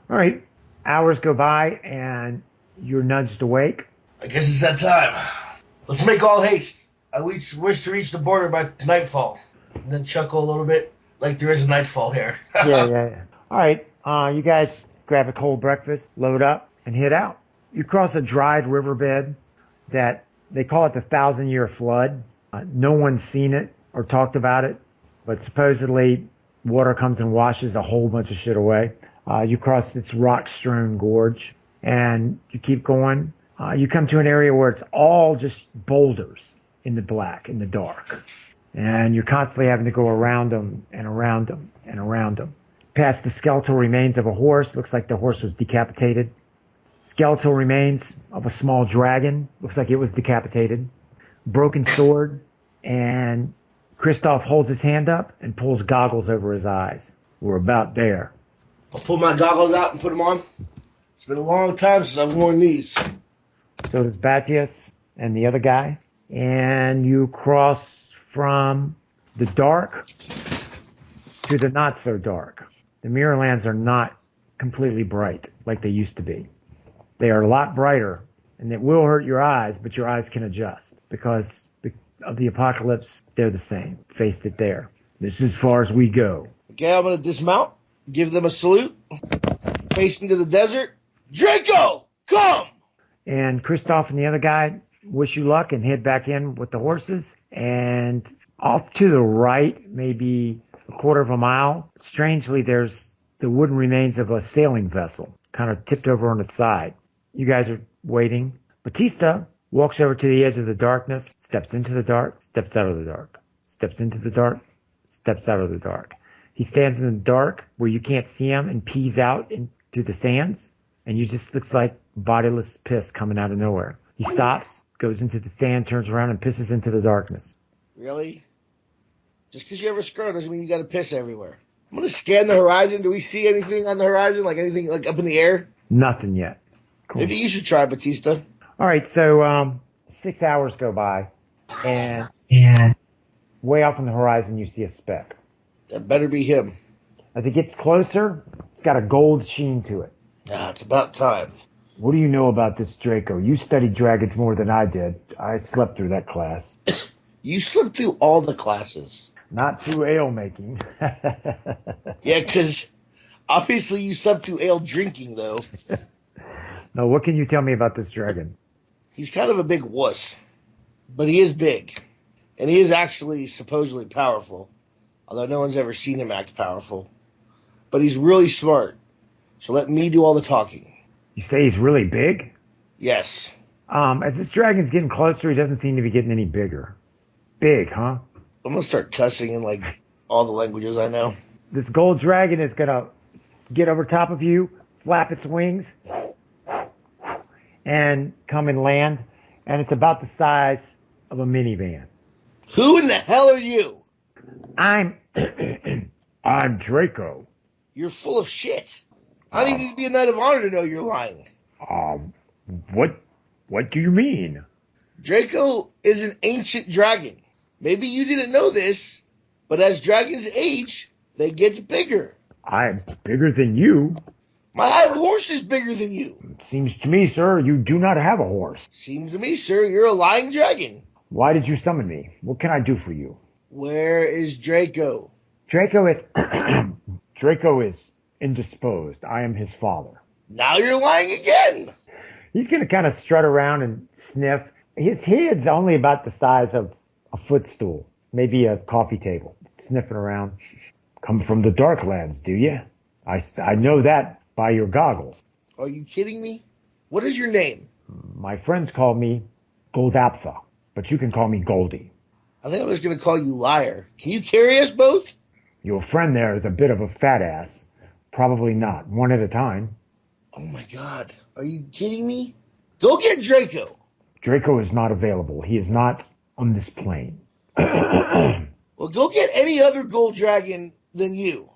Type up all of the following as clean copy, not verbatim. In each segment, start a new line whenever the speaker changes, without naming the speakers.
All right. Hours go by and you're nudged awake.
I guess it's that time. Let's make all haste. I wish to reach the border by nightfall. And then chuckle a little bit, like there is a nightfall here.
Yeah. All right. You guys grab a cold breakfast, load up, and head out. You cross a dried riverbed that they call it the 1,000-year flood. No one's seen it or talked about it, but supposedly water comes and washes a whole bunch of shit away. You cross this rock-strewn gorge, and you keep going. You come to an area where it's all just boulders in the dark. And you're constantly having to go around them and around them and around them. Past the skeletal remains of a horse. Looks like the horse was decapitated. Skeletal remains of a small dragon. Looks like it was decapitated. Broken sword. And Kristoff holds his hand up and pulls goggles over his eyes. We're about there.
I'll pull my goggles out and put them on. It's been a long time since I've worn these.
So does Bastias and the other guy. And you cross from the dark to the not so dark. The Mirrorlands are not completely bright like they used to be. They are a lot brighter, and it will hurt your eyes, but your eyes can adjust because of the apocalypse. They're the same. Faced it there. This is as far as we go.
Okay, I'm going to dismount, give them a salute, face into the desert. Draco, come!
And Kristoff and the other guy wish you luck and head back in with the horses. And off to the right, maybe a quarter of a mile, strangely, there's the wooden remains of a sailing vessel, kind of tipped over on its side. You guys are waiting. Batista walks over to the edge of the darkness, steps into the dark, steps out of the dark, steps into the dark, steps out of the dark. He stands in the dark where you can't see him and pees out into the sands, and you just looks like bodiless piss coming out of nowhere. He stops, goes into the sand, turns around, and pisses into the darkness.
Really? Just because you have a skirt doesn't mean you got to piss everywhere. I'm going to scan the horizon. Do we see anything on the horizon? Like anything like up in the air?
Nothing yet. Cool.
Maybe you should try, Batista.
All right, so 6 hours go by, and way off on the horizon you see a speck.
That better be him.
As it gets closer, it's got a gold sheen to it.
Ah, it's about time.
What do you know about this Draco? You studied dragons more than I did. I slept through that class.
You slipped through all the classes.
Not through ale making.
Yeah, because obviously you slept through ale drinking, though.
Now, what can you tell me about this dragon?
He's kind of a big wuss, but he is big. And he is actually supposedly powerful, although no one's ever seen him act powerful. But he's really smart, so let me do all the talking.
You say he's really big?
Yes.
As this dragon's getting closer, he doesn't seem to be getting any bigger. Big, huh?
I'm going to start cussing in, like, all the languages I know.
This gold dragon is going to get over top of you, flap its wings, and come and land. And it's about the size of a minivan.
Who in the hell are you?
I'm Draco.
You're full of shit. I don't even need to be a Knight of Honor to know you're lying.
What do you mean?
Draco is an ancient dragon. Maybe you didn't know this, but as dragons age, they get bigger.
I'm bigger than you.
My horse is bigger than you.
Seems to me, sir, you do not have a horse.
Seems to me, sir, you're a lying dragon.
Why did you summon me? What can I do for you?
Where is Draco?
Draco is indisposed. I am his father.
Now you're lying again.
He's going to kind of strut around and sniff. His head's only about the size of a footstool, maybe a coffee table, sniffing around. Come from the Darklands, do you? I know that by your goggles.
Are you kidding me? What is your name?
My friends call me Goldapfa, but you can call me Goldie.
I think I was going to call you liar. Can you carry us both?
Your friend there is a bit of a fat ass. Probably not. One at a time.
Oh my God. Are you kidding me? Go get Draco.
Draco is not available. He is not on this plane.
Well, go get any other gold dragon than you.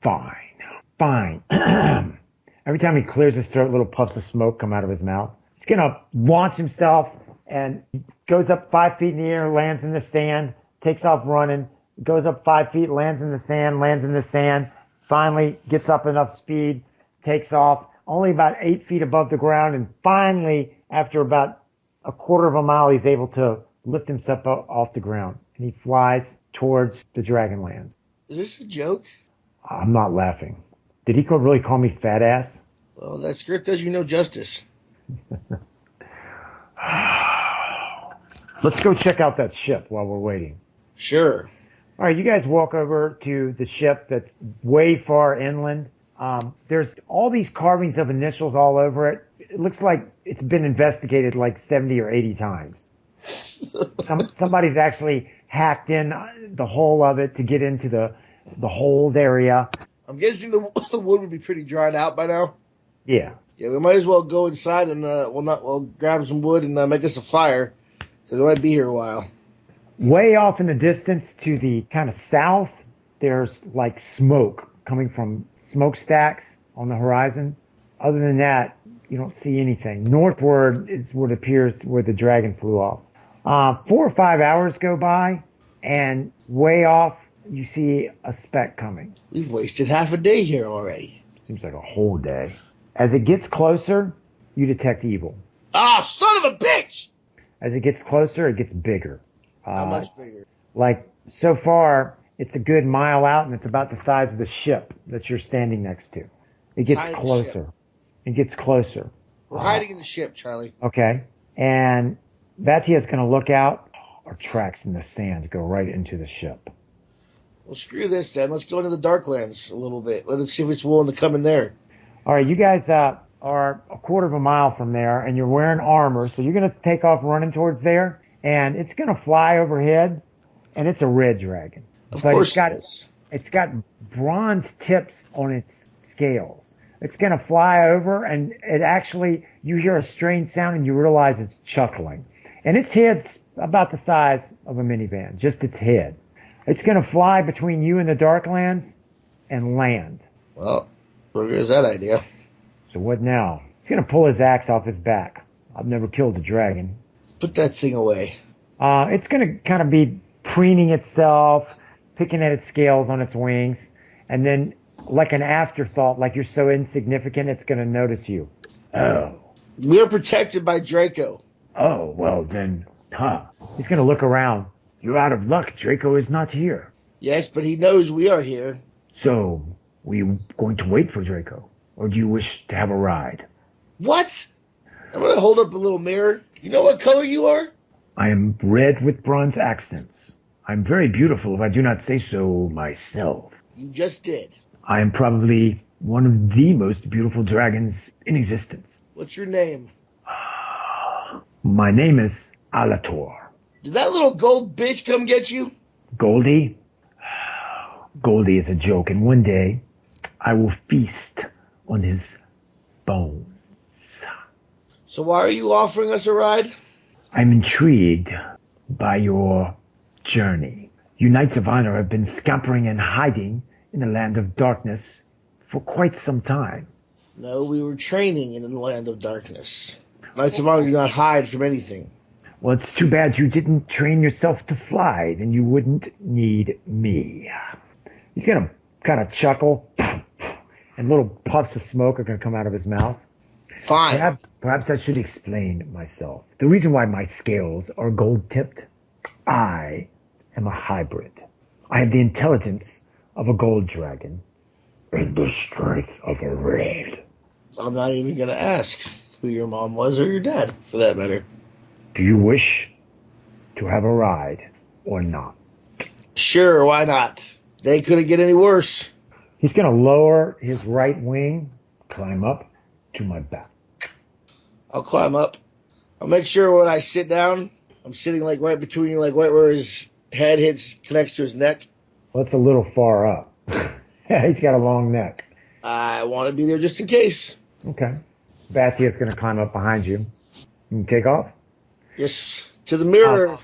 Fine. Every time he clears his throat, little puffs of smoke come out of his mouth. He's going to launch himself and goes up 5 feet in the air, lands in the sand, takes off running, goes up 5 feet, lands in the sand, finally gets up enough speed takes off only about 8 feet above the ground. And finally, after about a quarter of a mile, he's able to lift himself off the ground. And he flies towards the Dragonlands.
Is this a joke?
I'm not laughing. Did he really call me fat ass?
Well, that script does you no justice.
Let's go check out that ship while we're waiting.
Sure.
All right, you guys walk over to the ship that's way far inland. There's all these carvings of initials all over it. It looks like it's been investigated like 70 or 80 times. Somebody's actually hacked in the hull of it to get into the hold area.
I'm guessing the wood would be pretty dried out by now.
Yeah.
Yeah, we might as well go inside and grab some wood and make us a fire, because we might be here a while.
Way off in the distance to the kind of south, there's like smoke coming from smokestacks on the horizon. Other than that, you don't see anything. Northward is what appears where the dragon flew off. 4 or 5 hours go by, and way off, you see a speck coming.
We've wasted half a day here already.
Seems like a whole day. As it gets closer, you detect evil.
Ah, son of a bitch!
As it gets closer, it gets bigger.
How much bigger?
Like, so far, it's a good mile out, and it's about the size of the ship that you're standing next to. It gets
Tiny
closer.
ship.
It gets closer.
We're hiding in the ship, Charlie.
Okay. And Batia's going to look out. Our tracks in the sand go right into the ship.
Well, screw this then. Let's go into the Darklands a little bit. Let's see if it's willing to come in there.
All right, you guys are a quarter of a mile from there, and you're wearing armor, so you're going to take off running towards there, and it's going to fly overhead, and it's a red dragon.
Of
But
course it is.
It's got bronze tips on its scales. It's going to fly over, and it actually, you hear a strange sound, and you realize it's chuckling. And its head's about the size of a minivan, just its head. It's going to fly between you and the Darklands and land.
Well, where is that idea?
So what now? He's going to pull his axe off his back. I've never killed a dragon.
Put that thing away.
It's going to kind of be preening itself, picking at its scales on its wings, and then like an afterthought, like you're so insignificant, it's going to notice you. Oh.
We are protected by Draco.
Oh, well then, He's going to look around. You're out of luck. Draco is not here.
Yes, but he knows we are here.
So, were you going to wait for Draco? Or do you wish to have a ride?
What? I'm going to hold up a little mirror. You know what color you are?
I am red with bronze accents. I'm very beautiful if I do not say so myself.
You just did.
I am probably one of the most beautiful dragons in existence.
What's your name?
My name is Alator.
Did that little gold bitch come get you?
Goldie? Goldie is a joke, and one day I will feast on his bones.
So why are you offering us a ride?
I'm intrigued by your journey. You Knights of Honor have been scampering and hiding in the land of darkness for quite some time.
No, we were training in the land of darkness. Knights of Honor do not hide from anything.
Well, it's too bad you didn't train yourself to fly. Then you wouldn't need me. He's going to kind of chuckle, and little puffs of smoke are going to come out of his mouth.
Fine.
Perhaps I should explain myself. The reason why my scales are gold-tipped, I am a hybrid. I have the intelligence of a gold dragon and the strength of a red.
I'm not even going to ask who your mom was or your dad, for that matter.
Do you wish to have a ride or not?
Sure, why not? They couldn't get any worse.
He's going to lower his right wing, climb up to my back.
I'll climb up. I'll make sure when I sit down, I'm sitting like right between, like right where his head connects to his neck.
Well, that's a little far up. He's got a long neck.
I want to be there just in case.
Okay. Batia's going to climb up behind you. You can take off?
Yes, to the mirror.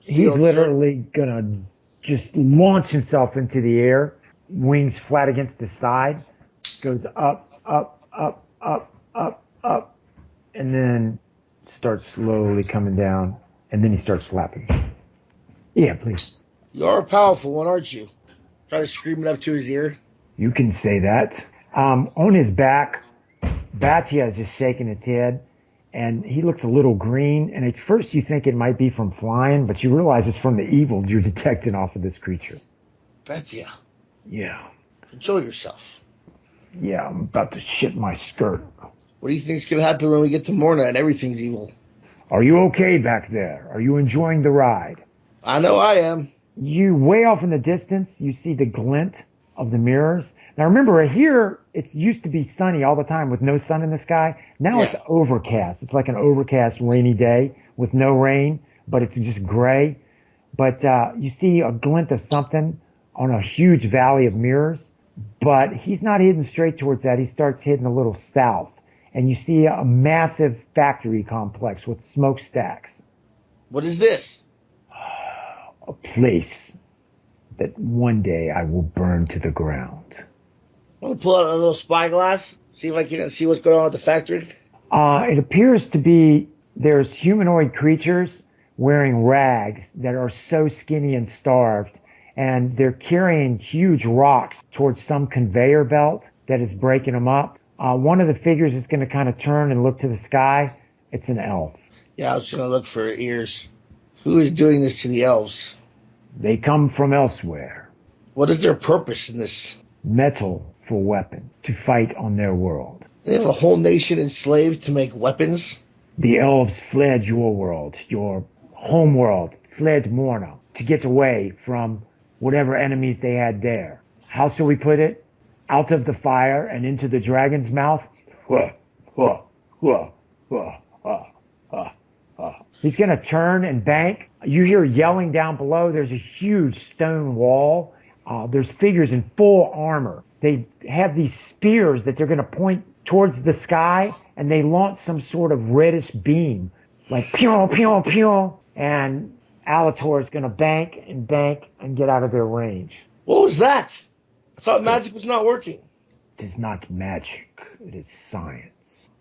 He's literally going to just launch himself into the air, wings flat against his side, goes up, up, up, up, up, up, and then starts slowly coming down, and then he starts flapping. Yeah, please.
You are a powerful one, aren't you? Try to scream it up to his ear.
You can say that. On his back, Batia is just shaking his head, and he looks a little green. And at first you think it might be from flying, but you realize it's from the evil you're detecting off of this creature.
Batia,
Yeah,
enjoy yourself.
yeah, I'm about to shit my skirt.
What do you think's going to happen when we get to Morna and everything's evil?
Are you okay back there? Are you enjoying the ride?
I know I am.
You way off in the distance, you see the glint of the mirrors. Now remember, here it used to be sunny all the time with no sun in the sky. Now it's
Yeah.
overcast. It's like an overcast rainy day with no rain, but it's just gray. But you see a glint of something on a huge valley of mirrors. But he's not heading straight towards that. He starts heading a little south. And you see a massive factory complex with smokestacks.
What is this?
A place that one day I will burn to the ground.
I want to pull out a little spyglass, see if I can see what's going on at the factory.
It appears to be there's humanoid creatures wearing rags that are so skinny and starved, and they're carrying huge rocks towards some conveyor belt that is breaking them up. One of the figures is going to kind of turn and look to the sky. It's an elf.
Yeah, I was going to look for ears. Who is doing this to the elves?
They come from elsewhere.
What is their purpose in this?
Metal for weapon to fight on their world.
They have a whole nation enslaved to make weapons?
The elves fled your world, your home world, fled Morna to get away from whatever enemies they had there. How shall we put it? Out of the fire and into the dragon's mouth. He's going to turn and bank. You hear yelling down below. There's a huge stone wall. There's figures in full armor. They have these spears that they're going to point towards the sky, and they launch some sort of reddish beam, like pew, pew, pew. And Alator is going to bank and get out of their range.
What was that? I thought magic was not working.
It is not magic. It is science.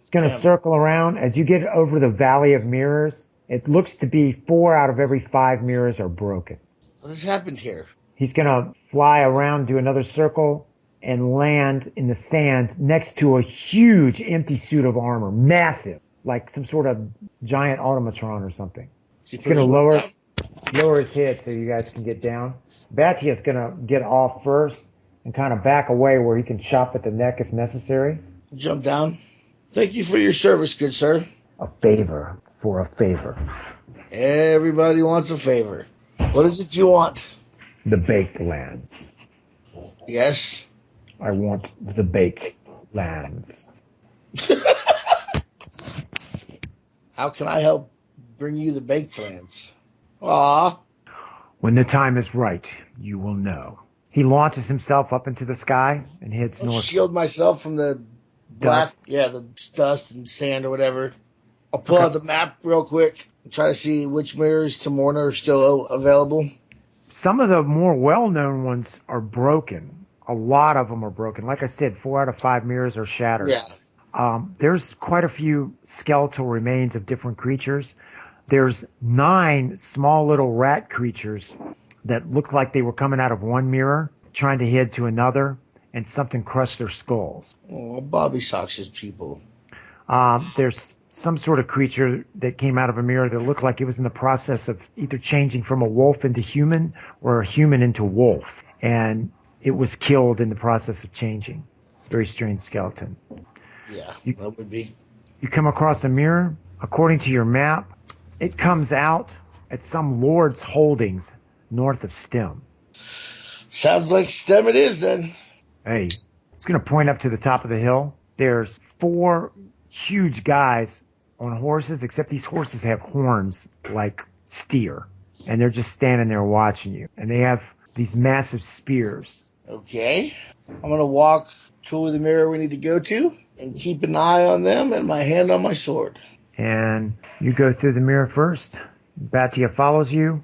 It's going to circle around. As you get over the Valley of Mirrors, it looks to be 4 out of every 5 mirrors are broken.
What has happened here?
He's going to fly around, do another circle, and land in the sand next to a huge empty suit of armor. Massive. Like some sort of giant automatron or something. He's going to lower his head so you guys can get down. Batia's going to get off first and kind of back away where he can chop at the neck if necessary.
Jump down. Thank you for your service, good sir.
A favor for a favor.
Everybody wants a favor. What is it you want?
The baked lands.
Yes.
I want the baked lands.
How can I help bring you the baked lands? Aw.
When the time is right, you will know. He launches himself up into the sky and heads
I'll
north.
shield myself from the black, the dust and sand or whatever. I'll pull out the map real quick and try to see which mirrors to Morna are still available.
Some of the more well-known ones are broken. A lot of them are broken. Like I said, 4 out of 5 mirrors are shattered.
Yeah.
There's quite a few skeletal remains of different creatures. There's 9 small little rat creatures that look like they were coming out of one mirror, trying to head to another, and something crushed their skulls.
Oh, Bobby Sox's people.
There's some sort of creature that came out of a mirror that looked like it was in the process of either changing from a wolf into human or a human into wolf. And it was killed in the process of changing. Very strange skeleton.
Yeah, that would be.
You come across a mirror. According to your map, it comes out at some lord's holdings north of Stem.
Sounds like Stem it is then.
Hey, it's going to point up to the top of the hill. There's 4 huge guys on horses, except these horses have horns like steer. And they're just standing there watching you. And they have these massive spears.
Okay. I'm going to walk to the mirror we need to go to and keep an eye on them and my hand on my sword.
And you go through the mirror first. Batia follows you.